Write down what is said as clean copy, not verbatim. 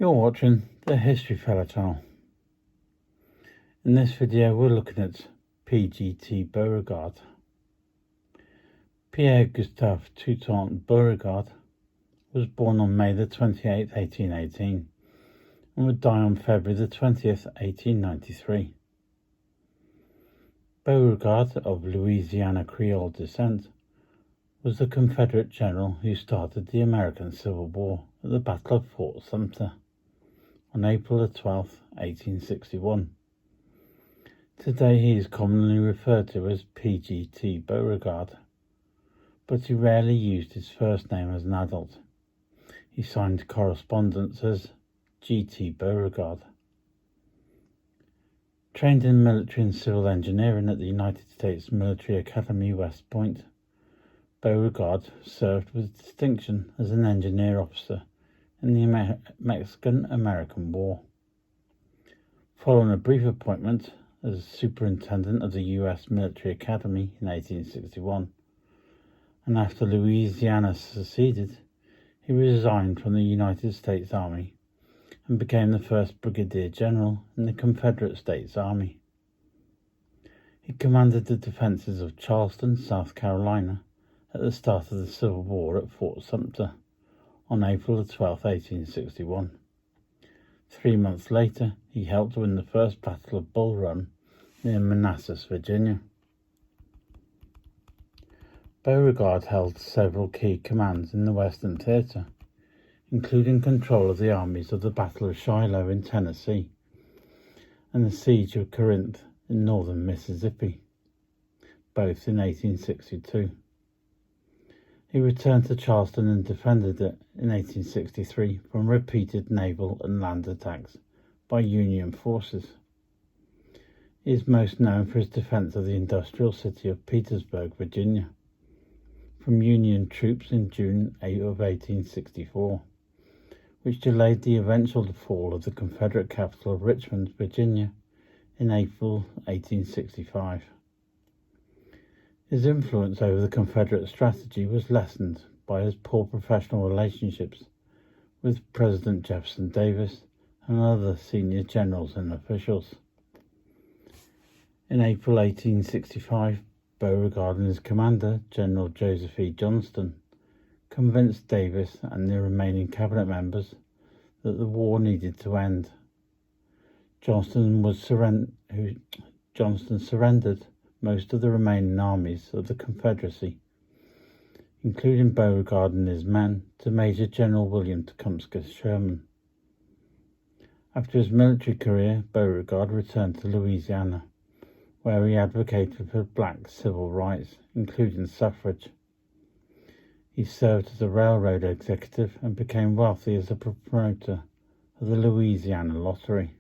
You're watching the History Fella channel. In this video we're looking at P.G.T. Beauregard. Pierre Gustave Toutant Beauregard was born on May the 28th, 1818 and would die on February the 20th, 1893. Beauregard, of Louisiana Creole descent, was the Confederate general who started the American Civil War at the Battle of Fort Sumter on April 12, 1861. Today he is commonly referred to as P.G.T. Beauregard, but he rarely used his first name as an adult. He signed correspondence as G.T. Beauregard. Trained in military and civil engineering at the United States Military Academy, West Point, Beauregard served with distinction as an engineer officer in the Mexican-American War. Following a brief appointment as superintendent of the U.S. Military Academy in 1861, and after Louisiana seceded, he resigned from the United States Army and became the first brigadier general in the Confederate States Army. He commanded the defenses of Charleston, South Carolina, at the start of the Civil War at Fort Sumter on April 12, 1861. 3 months later, he helped win the First Battle of Bull Run near Manassas, Virginia. Beauregard held several key commands in the Western Theater, including control of the armies of the Battle of Shiloh in Tennessee and the Siege of Corinth in northern Mississippi, both in 1862. He returned to Charleston and defended it in 1863 from repeated naval and land attacks by Union forces. He is most known for his defense of the industrial city of Petersburg, Virginia, from Union troops in June of 1864, which delayed the eventual fall of the Confederate capital of Richmond, Virginia, in April 1865. His influence over the Confederate strategy was lessened by his poor professional relationships with President Jefferson Davis and other senior generals and officials. In April 1865, Beauregard and his commander, General Joseph E. Johnston, convinced Davis and the remaining cabinet members that the war needed to end. Johnston surrendered most of the remaining armies of the Confederacy, including Beauregard and his men, to Major General William Tecumseh Sherman. After his military career, Beauregard returned to Louisiana, where he advocated for black civil rights, including suffrage. He served as a railroad executive and became wealthy as a promoter of the Louisiana Lottery.